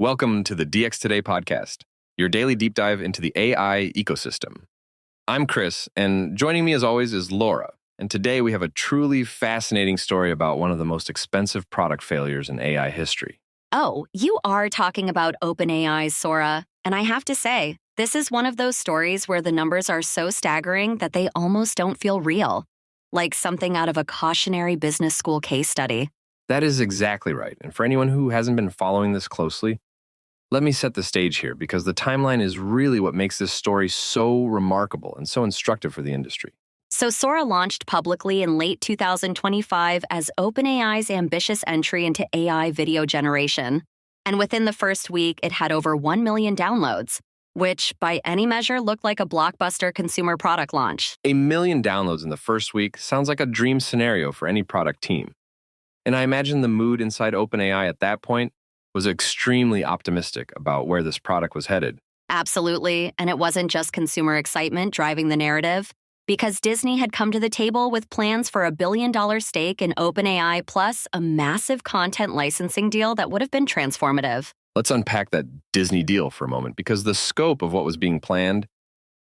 Welcome to the DX Today podcast, your daily deep dive into the AI ecosystem. I'm Chris, and joining me as always is Laura. And today we have a truly fascinating story about one of the most expensive product failures in AI history. Oh, you are talking about OpenAI's Sora. And I have to say, this is one of those stories where the numbers are so staggering that they almost don't feel real, like something out of a cautionary business school case study. That is exactly right. And for anyone who hasn't been following this closely, let me set the stage here because the timeline is really what makes this story so remarkable and so instructive for the industry. So Sora launched publicly in late 2025 as OpenAI's ambitious entry into AI video generation. And within the first week, it had over 1 million downloads, which by any measure looked like a blockbuster consumer product launch. 1 million downloads in the first week sounds like a dream scenario for any product team. And I imagine the mood inside OpenAI at that point was extremely optimistic about where this product was headed. Absolutely. And it wasn't just consumer excitement driving the narrative, because Disney had come to the table with plans for $1 billion stake in OpenAI plus a massive content licensing deal that would have been transformative. Let's unpack that Disney deal for a moment, because the scope of what was being planned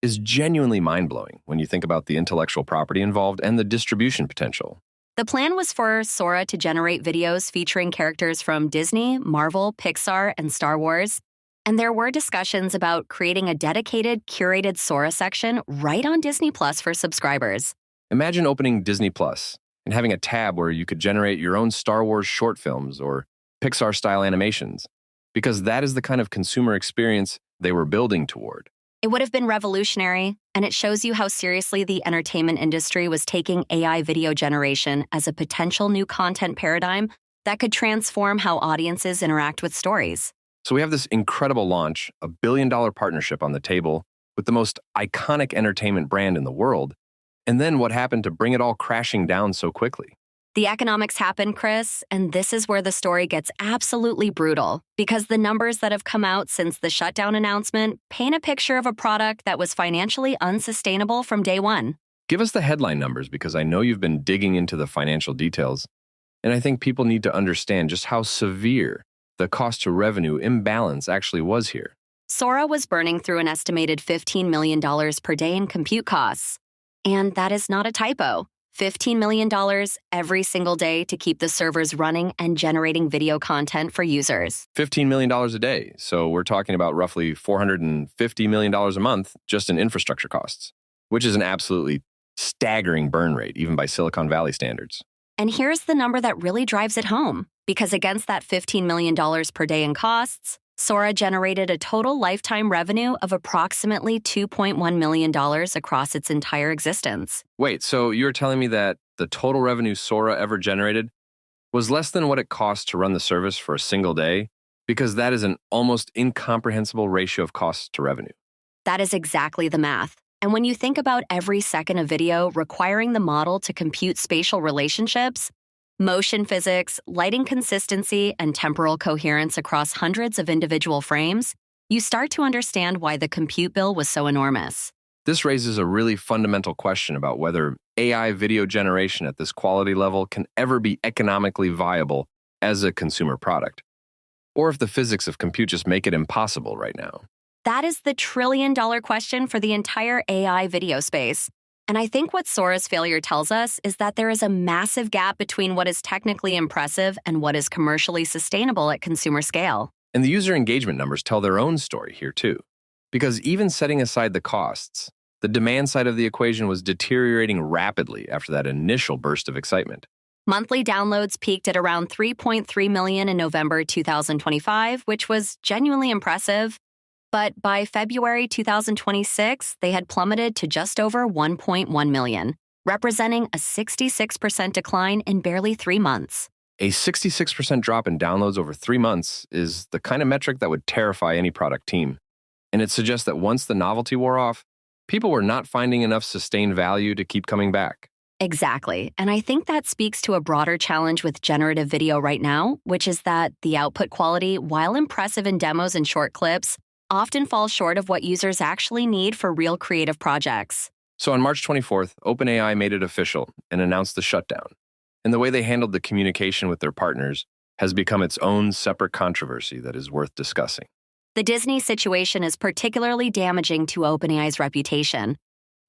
is genuinely mind-blowing when you think about the intellectual property involved and the distribution potential. The plan was for Sora to generate videos featuring characters from Disney, Marvel, Pixar, and Star Wars. And there were discussions about creating a dedicated, curated Sora section right on Disney Plus for subscribers. Imagine opening Disney Plus and having a tab where you could generate your own Star Wars short films or Pixar-style animations, because that is the kind of consumer experience they were building toward. It would have been revolutionary, and it shows you how seriously the entertainment industry was taking AI video generation as a potential new content paradigm that could transform how audiences interact with stories. So we have this incredible launch, a billion-dollar partnership on the table with the most iconic entertainment brand in the world, and then what happened to bring it all crashing down so quickly? The economics happened, Chris, and this is where the story gets absolutely brutal, because the numbers that have come out since the shutdown announcement paint a picture of a product that was financially unsustainable from day one. Give us the headline numbers, because I know you've been digging into the financial details, and I think people need to understand just how severe the cost-to-revenue imbalance actually was here. Sora was burning through an estimated $15 million per day in compute costs. And that is not a typo. $15 million every single day to keep the servers running and generating video content for users. $15 million a day. So we're talking about roughly $450 million a month just in infrastructure costs, which is an absolutely staggering burn rate, even by Silicon Valley standards. And here's the number that really drives it home, because against that $15 million per day in costs, Sora generated a total lifetime revenue of approximately $2.1 million across its entire existence. Wait, so you're telling me that the total revenue Sora ever generated was less than what it cost to run the service for a single day? Because that is an almost incomprehensible ratio of cost to revenue. That is exactly the math. And when you think about every second of video requiring the model to compute spatial relationships, motion physics, lighting consistency, and temporal coherence across hundreds of individual frames, you start to understand why the compute bill was so enormous. This raises a really fundamental question about whether AI video generation at this quality level can ever be economically viable as a consumer product, or if the physics of compute just make it impossible right now. That is the trillion-dollar question for the entire AI video space. And I think what Sora's failure tells us is that there is a massive gap between what is technically impressive and what is commercially sustainable at consumer scale. And the user engagement numbers tell their own story here too. Because even setting aside the costs, the demand side of the equation was deteriorating rapidly after that initial burst of excitement. Monthly downloads peaked at around 3.3 million in November 2025, which was genuinely impressive. But by February 2026, they had plummeted to just over 1.1 million, representing a 66% decline in barely 3 months. A 66% drop in downloads over 3 months is the kind of metric that would terrify any product team. And it suggests that once the novelty wore off, people were not finding enough sustained value to keep coming back. Exactly. And I think that speaks to a broader challenge with generative video right now, which is that the output quality, while impressive in demos and short clips, often falls short of what users actually need for real creative projects. So on March 24th, OpenAI made it official and announced the shutdown. And the way they handled the communication with their partners has become its own separate controversy that is worth discussing. The Disney situation is particularly damaging to OpenAI's reputation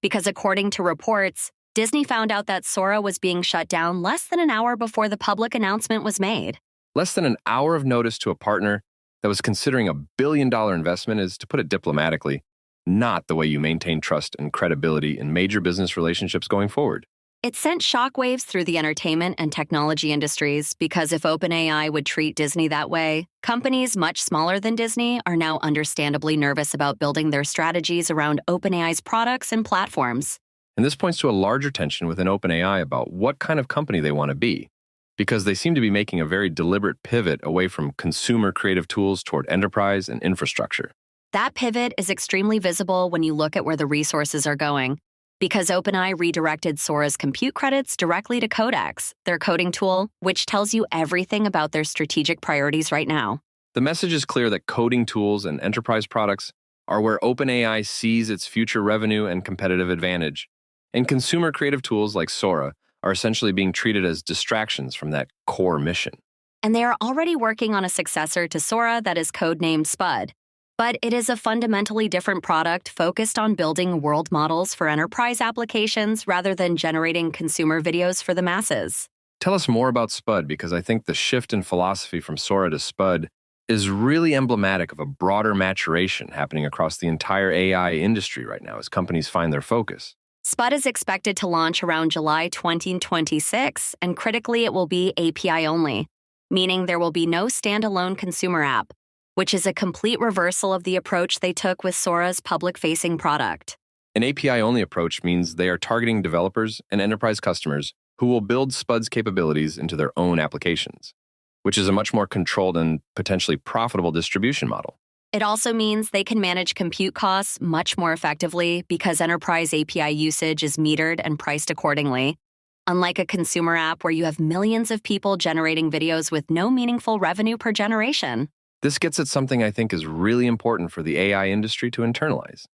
because, according to reports, Disney found out that Sora was being shut down less than an hour before the public announcement was made. Less than an hour of notice to a partner that was considering $1 billion investment is, to put it diplomatically, not the way you maintain trust and credibility in major business relationships going forward. It sent shockwaves through the entertainment and technology industries because if OpenAI would treat Disney that way, companies much smaller than Disney are now understandably nervous about building their strategies around OpenAI's products and platforms. And this points to a larger tension within OpenAI about what kind of company they want to be, because they seem to be making a very deliberate pivot away from consumer creative tools toward enterprise and infrastructure. That pivot is extremely visible when you look at where the resources are going, because OpenAI redirected Sora's compute credits directly to Codex, their coding tool, which tells you everything about their strategic priorities right now. The message is clear that coding tools and enterprise products are where OpenAI sees its future revenue and competitive advantage, and consumer creative tools like Sora are essentially being treated as distractions from that core mission. And they are already working on a successor to Sora that is codenamed Spud. But it is a fundamentally different product focused on building world models for enterprise applications rather than generating consumer videos for the masses. Tell us more about Spud, because I think the shift in philosophy from Sora to Spud is really emblematic of a broader maturation happening across the entire AI industry right now as companies find their focus. Spud is expected to launch around July 2026, and critically, it will be API only, meaning there will be no standalone consumer app, which is a complete reversal of the approach they took with Sora's public-facing product. An API-only approach means they are targeting developers and enterprise customers who will build Spud's capabilities into their own applications, which is a much more controlled and potentially profitable distribution model. It also means they can manage compute costs much more effectively because enterprise API usage is metered and priced accordingly, unlike a consumer app where you have millions of people generating videos with no meaningful revenue per generation. This gets at something I think is really important for the AI industry to internalize,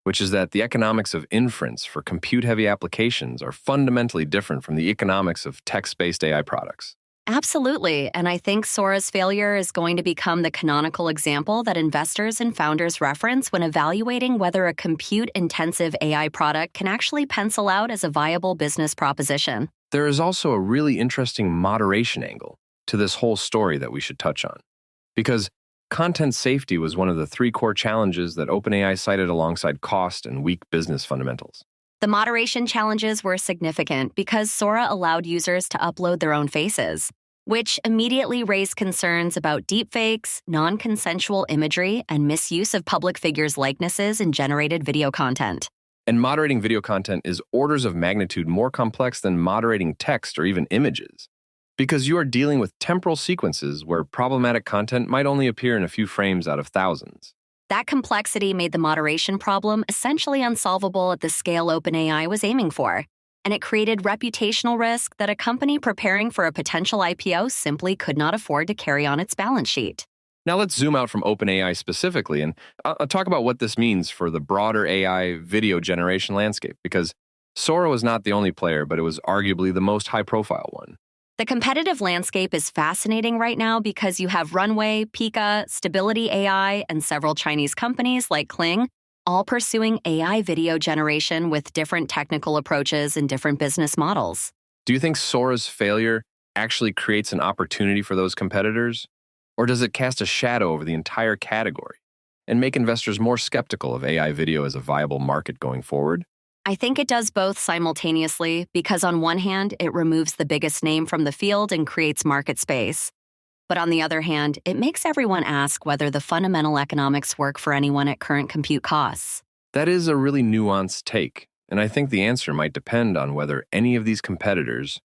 which is that the economics of inference for compute-heavy applications are fundamentally different from the economics of text-based AI products. Absolutely, and I think Sora's failure is going to become the canonical example that investors and founders reference when evaluating whether a compute-intensive AI product can actually pencil out as a viable business proposition. There is also a really interesting moderation angle to this whole story that we should touch on, because content safety was one of the 3 core challenges that OpenAI cited alongside cost and weak business fundamentals. The moderation challenges were significant because Sora allowed users to upload their own faces, which immediately raised concerns about deepfakes, non-consensual imagery, and misuse of public figures' likenesses in generated video content. And moderating video content is orders of magnitude more complex than moderating text or even images, because you are dealing with temporal sequences where problematic content might only appear in a few frames out of thousands. That complexity made the moderation problem essentially unsolvable at the scale OpenAI was aiming for, and it created reputational risk that a company preparing for a potential IPO simply could not afford to carry on its balance sheet. Now let's zoom out from OpenAI specifically and talk about what this means for the broader AI video generation landscape, because Sora was not the only player, but it was arguably the most high-profile one. The competitive landscape is fascinating right now because you have Runway, Pika, Stability AI, and several Chinese companies like Kling, all pursuing AI video generation with different technical approaches and different business models. Do you think Sora's failure actually creates an opportunity for those competitors? Or does it cast a shadow over the entire category and make investors more skeptical of AI video as a viable market going forward? I think it does both simultaneously because on one hand, it removes the biggest name from the field and creates market space. But on the other hand, it makes everyone ask whether the fundamental economics work for anyone at current compute costs. That is a really nuanced take, and I think the answer might depend on whether any of these competitors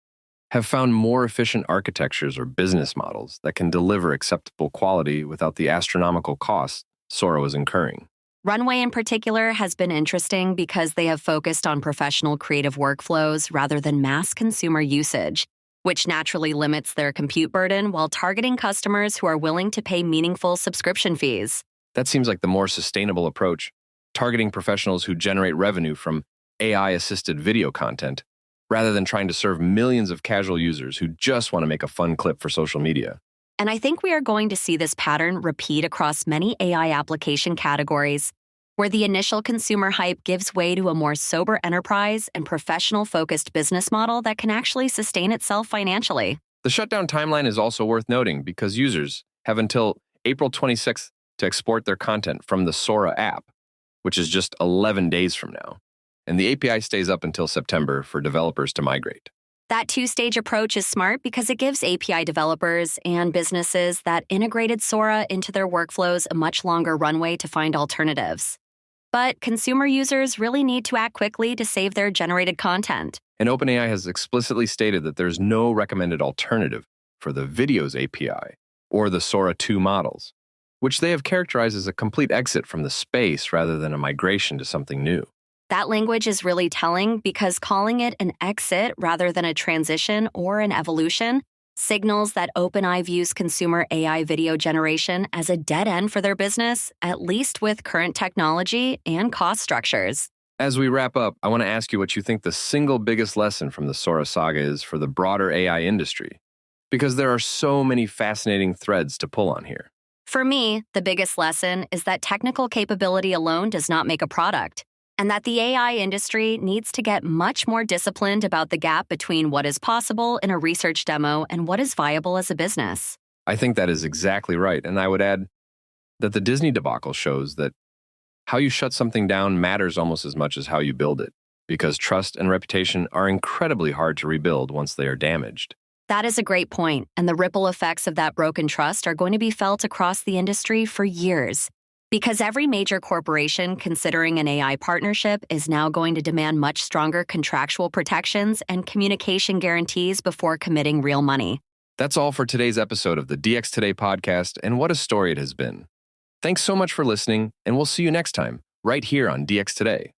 have found more efficient architectures or business models that can deliver acceptable quality without the astronomical costs Sora was incurring. Runway in particular has been interesting because they have focused on professional creative workflows rather than mass consumer usage, which naturally limits their compute burden while targeting customers who are willing to pay meaningful subscription fees. That seems like the more sustainable approach, targeting professionals who generate revenue from AI-assisted video content, rather than trying to serve millions of casual users who just want to make a fun clip for social media. And I think we are going to see this pattern repeat across many AI application categories, where the initial consumer hype gives way to a more sober enterprise and professional-focused business model that can actually sustain itself financially. The shutdown timeline is also worth noting because users have until April 26th to export their content from the Sora app, which is just 11 days from now. And the API stays up until September for developers to migrate. That two-stage approach is smart because it gives API developers and businesses that integrated Sora into their workflows a much longer runway to find alternatives. But consumer users really need to act quickly to save their generated content. And OpenAI has explicitly stated that there's no recommended alternative for the videos API or the Sora 2 models, which they have characterized as a complete exit from the space rather than a migration to something new. That language is really telling because calling it an exit rather than a transition or an evolution signals that OpenAI views consumer AI video generation as a dead end for their business, at least with current technology and cost structures. As we wrap up, I want to ask you what you think the single biggest lesson from the Sora saga is for the broader AI industry, because there are so many fascinating threads to pull on here. For me, the biggest lesson is that technical capability alone does not make a product, and that the AI industry needs to get much more disciplined about the gap between what is possible in a research demo and what is viable as a business. I think that is exactly right, and I would add that the Disney debacle shows that how you shut something down matters almost as much as how you build it, because trust and reputation are incredibly hard to rebuild once they are damaged. That is a great point, and the ripple effects of that broken trust are going to be felt across the industry for years. Because every major corporation considering an AI partnership is now going to demand much stronger contractual protections and communication guarantees before committing real money. That's all for today's episode of the DX Today podcast, and what a story it has been. Thanks so much for listening, and we'll see you next time, right here on DX Today.